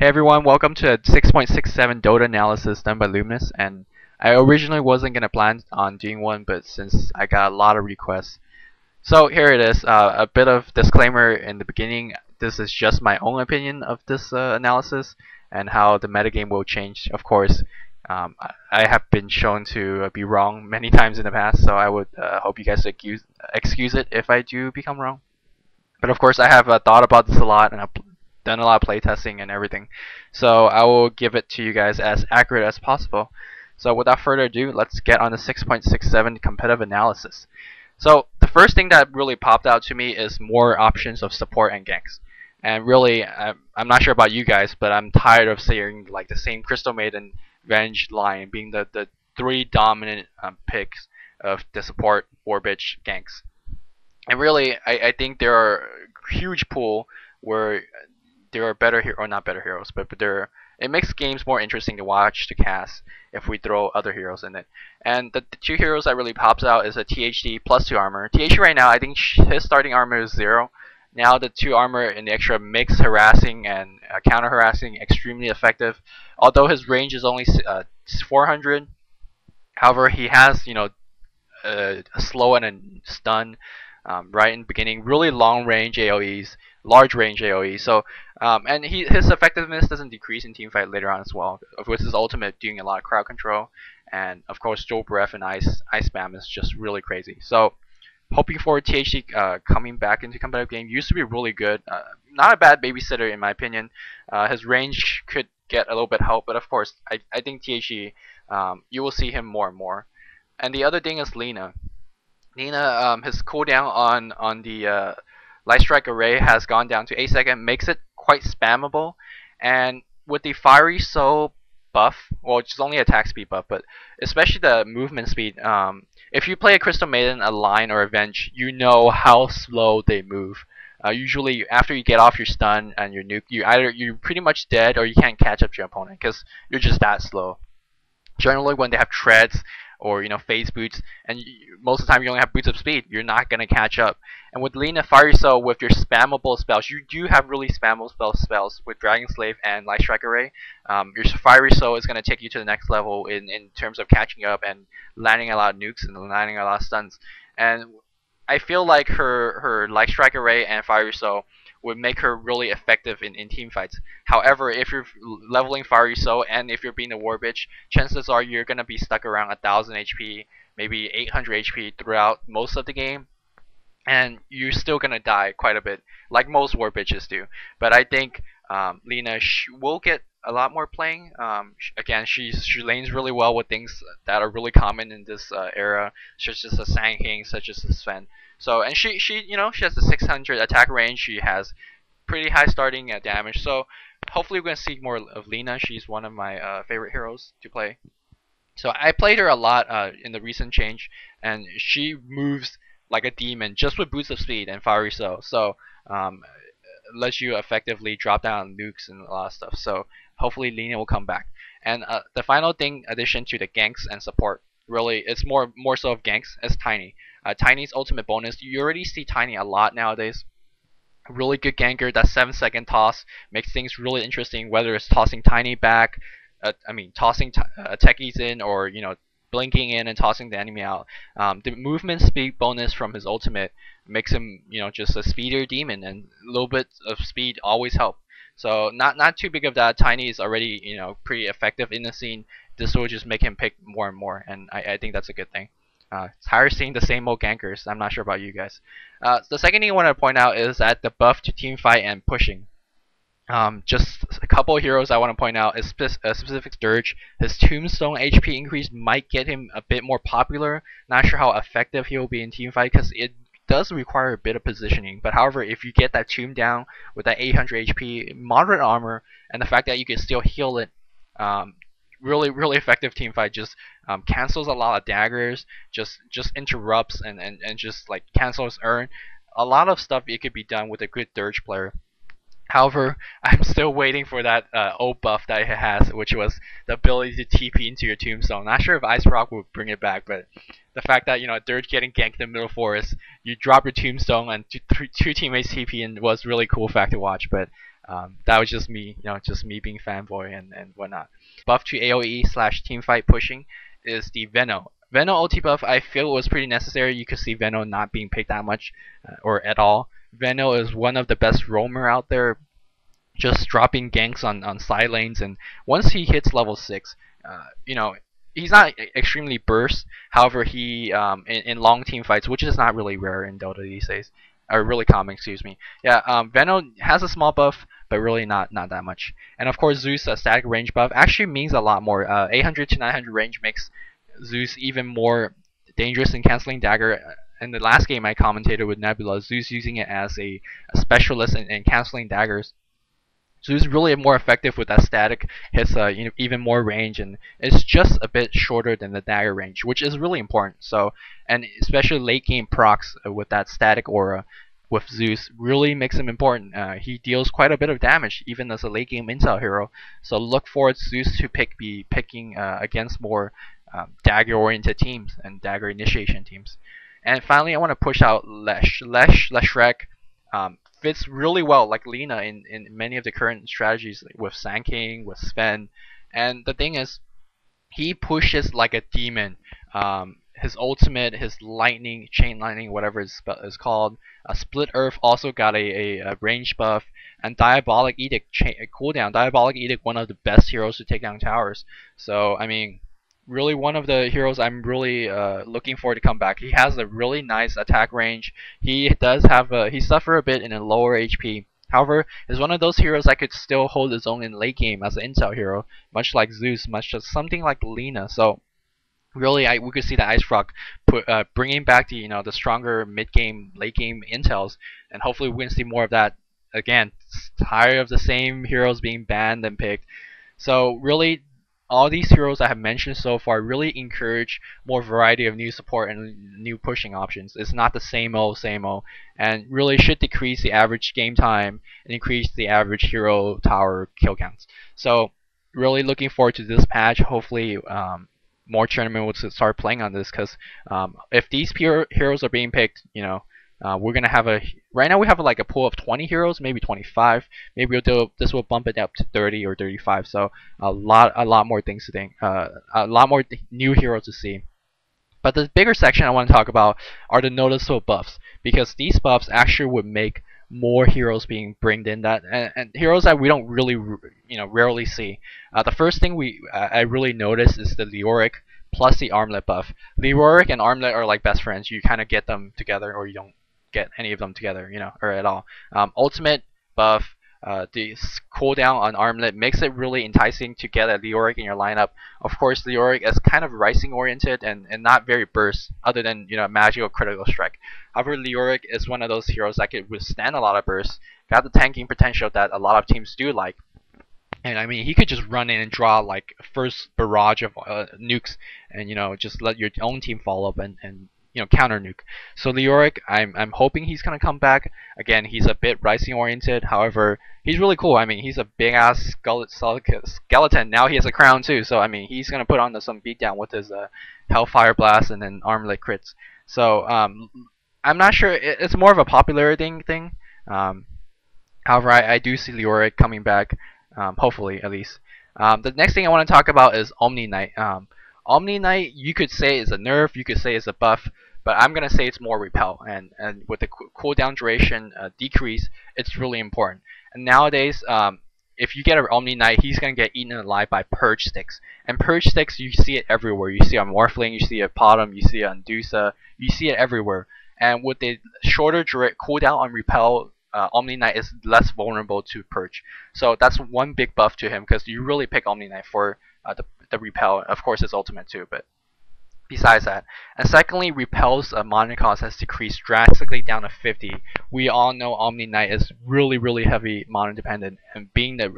Hey everyone, welcome to a 6.67 Dota analysis done by Luminous, and I originally wasn't going to plan on doing one, but since I got a lot of requests. So here it is, a bit of disclaimer in the beginning. This is just my own opinion of this analysis and how the metagame will change. Of course, I have been shown to be wrong many times in the past, so I would hope you guys excuse it if I do become wrong. But of course, I have thought about this a lot, and I've done a lot of playtesting and everything. So I will give it to you guys as accurate as possible. So without further ado, let's get on the 6.67 competitive analysis. So the first thing that really popped out to me is more options of support and ganks. And really, I'm not sure about you guys, but I'm tired of seeing like the same Crystal Maiden Venge line being the three dominant picks of the support Warbitch ganks. And really, I think there are a huge pool where there are better or not better heroes, but it makes games more interesting to watch, to cast, if we throw other heroes in it. And the two heroes that really pops out is a THD plus 2 armor. THD right now, I think his starting armor is 0. Now the 2 armor and the extra mix harassing and counter harassing extremely effective. Although his range is only 400, however he has a slow and a stun right in the beginning, really long range AoEs, large range AoE. So and his effectiveness doesn't decrease in teamfight later on as well. With his ultimate doing a lot of crowd control, and of course Joe Breath and ice spam is just really crazy. So hoping for THD coming back into competitive game. Used to be really good, not a bad babysitter in my opinion. His range could get a little bit help, but of course I think THD you will see him more and more. And the other thing is Lina. Lina, his cooldown on the Light Strike Array has gone down to 8 seconds, makes it quite spammable. And with the Fiery Soul buff, well, it's only attack speed buff, but especially the movement speed, if you play a Crystal Maiden, a Line, or a Venge, you know how slow they move. Usually, after you get off your stun and your nuke, you're pretty much dead, or you can't catch up to your opponent because you're just that slow. Generally, when they have treads or phase boots, and most of the time you only have boots of speed, you're not gonna catch up. And with Lina Fiery Soul, with your spammable spells, you do have really spammable spells with Dragon Slave and Light Strike Array. Your Fiery Soul is gonna take you to the next level in terms of catching up and landing a lot of nukes and landing a lot of stuns. And I feel like her Light Strike Array and Fiery Soul would make her really effective in team fights. However, if you're leveling Fiery Soul and if you're being a War Bitch, chances are you're gonna be stuck around 1000 HP, maybe 800 HP throughout most of the game, and you're still gonna die quite a bit, like most War Bitches do. But I think Lina will get a lot more playing. Again, she lanes really well with things that are really common in this era, such as the Sang King, such as the Sven. So, and she has the 600 attack range. She has pretty high starting damage. So hopefully we're gonna see more of Lina. She's one of my favorite heroes to play. So I played her a lot in the recent change, and she moves like a demon just with boots of speed and Fiery Soul. So lets you effectively drop down nukes and a lot of stuff. So hopefully Lina will come back. And the final thing, addition to the ganks and support, really it's more so of ganks, is Tiny. Tiny's ultimate bonus, you already see Tiny a lot nowadays. A really good ganker. That 7-second toss makes things really interesting, whether it's tossing Tiny back, tossing techies in, or blinking in and tossing the enemy out. The movement speed bonus from his ultimate makes him just a speedier demon, and a little bit of speed always help. So not too big of that. Tiny is already pretty effective in the scene. This will just make him pick more and more, and I think that's a good thing. It's tired of seeing the same old gankers. I'm not sure about you guys. The second thing I want to point out is that the buff to team fight and pushing. Just a couple of heroes I want to point out is a specific Dirge. His Tombstone HP increase might get him a bit more popular. Not sure how effective he will be in team fight because it does require a bit of positioning. But however, if you get that tomb down with that 800 HP, moderate armor, and the fact that you can still heal it, really effective team fight. Just cancels a lot of daggers, just interrupts and just like cancels earn. A lot of stuff it could be done with a good Dirge player. However, I'm still waiting for that old buff that it has, which was the ability to TP into your Tombstone. Not sure if Ice Rock will bring it back, but the fact that Dirge getting ganked in the middle forest, you drop your Tombstone and two teammates TP in was really cool fact to watch. But That was just me, just me being fanboy and whatnot. Buff to AoE slash team fight pushing is the Veno. Veno ulti buff I feel was pretty necessary. You could see Veno not being picked that much or at all. Veno is one of the best roamer out there, just dropping ganks on side lanes, and once he hits level 6, he's not extremely burst. However, he in long team fights, which is not really rare in Dota these days, or really common, excuse me. Yeah, Veno has a small buff, but really not that much. And of course, Zeus static range buff actually means a lot more. 800 to 900 range makes Zeus even more dangerous in canceling dagger. In the last game I commentated with Nebula, Zeus using it as a specialist in canceling daggers. So he's really more effective with that static, hits even more range, and it's just a bit shorter than the dagger range, which is really important. So, and especially late game procs with that static aura with Zeus really makes him important. He deals quite a bit of damage even as a late game intel hero. So look forward to Zeus to be picking against more dagger oriented teams and dagger initiation teams. And finally, I want to push out Leshrac. Fits really well like Lina in many of the current strategies with Sand King, with Sven. And the thing is, he pushes like a demon. His ultimate, his lightning, chain lightning, whatever is called. Split Earth also got a range buff, and Diabolic Edict cooldown. Diabolic Edict, one of the best heroes to take down towers. So I mean, really one of the heroes I'm really looking forward to come back. He has a really nice attack range. He does have he suffer a bit in a lower HP. However, is one of those heroes that could still hold his own in late game as an intel hero, much like Zeus, much as something like Lina. So really, we could see the Ice Frog bringing back the stronger mid game, late game intels, and hopefully we can see more of that. Again, tired of the same heroes being banned and picked. So really, all these heroes I have mentioned so far really encourage more variety of new support and new pushing options. It's not the same old, and really should decrease the average game time and increase the average hero tower kill counts. So really looking forward to this patch. Hopefully, more tournament will start playing on this, because if these heroes are being picked, we're gonna have right now we have like a pool of 20 heroes, maybe 25. Maybe this will bump it up to 30 or 35. So a lot more things to think, a lot more new heroes to see. But the bigger section I want to talk about are the noticeable buffs, because these buffs actually would make more heroes being bringed in, that and heroes that we don't really rarely see. The first thing I really notice is the Leoric plus the Armlet buff. Leoric and Armlet are like best friends. You kind of get them together, or you don't get any of them together, or at all. Ultimate buff, the cooldown on Armlet makes it really enticing to get a Leoric in your lineup. Of course, Leoric is kind of rising oriented and not very burst, other than magical critical strike. However, Leoric is one of those heroes that could withstand a lot of bursts, got the tanking potential that a lot of teams do like. And I mean, he could just run in and draw like first barrage of nukes, and just let your own team follow up and counter nuke. So Leoric, I'm hoping he's gonna come back. Again, he's a bit rising oriented. However, he's really cool. I mean, he's a big ass skeleton. Now he has a crown too. So I mean, he's gonna put on some beatdown with his Hellfire Blast and then Armlet crits. So I'm not sure. It's more of a popularity thing. However, I do see Leoric coming back. Hopefully, at least. The next thing I want to talk about is Omni Knight. Omni Knight, you could say is a nerf, you could say is a buff, but I'm gonna say it's more repel. And with the cooldown duration decrease, it's really important. And nowadays, if you get an Omni Knight, he's gonna get eaten alive by purge sticks. And purge sticks, you see it everywhere. You see it on Morphling, you see it at Potom, you see it on Dusa, you see it everywhere. And with the shorter cooldown on repel, Omni Knight is less vulnerable to purge. So that's one big buff to him, because you really pick Omni Knight for the repel. Of course, it's ultimate too, but besides that. And secondly, repel's mana cost has decreased drastically down to 50. We all know Omni Knight is really heavy mana dependent, and being that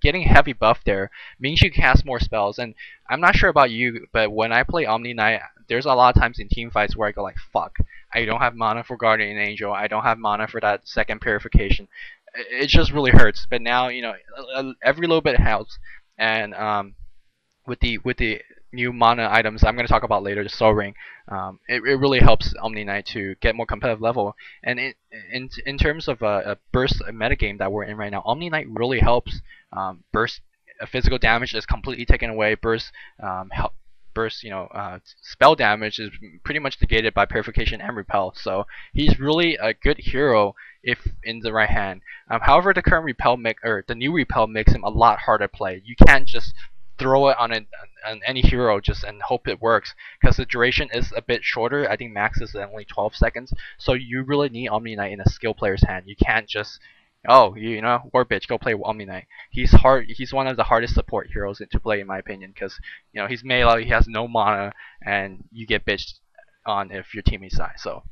getting a heavy buff there means you cast more spells. And I'm not sure about you, but when I play Omni Knight, there's a lot of times in team fights where I go like, fuck, I don't have mana for Guardian Angel, I don't have mana for that second purification. It just really hurts. But now every little bit helps. And with the new mana items I'm going to talk about later, the Soul Ring. It really helps Omni Knight to get more competitive level. And in terms of a burst metagame that we're in right now, Omni Knight really helps. Burst physical damage is completely taken away. Burst, spell damage is pretty much negated by Purification and Repel. So he's really a good hero if in the right hand. However, the current Repel the new Repel makes him a lot harder to play. You can't just throw it on any hero just and hope it works, because the duration is a bit shorter. I think max is only 12 seconds. So you really need Omni Knight in a skill player's hand. You can't just war bitch, go play Omni Knight. He's hard. He's one of the hardest support heroes to play in my opinion, because he's melee, he has no mana, and you get bitched on if your teammates die. So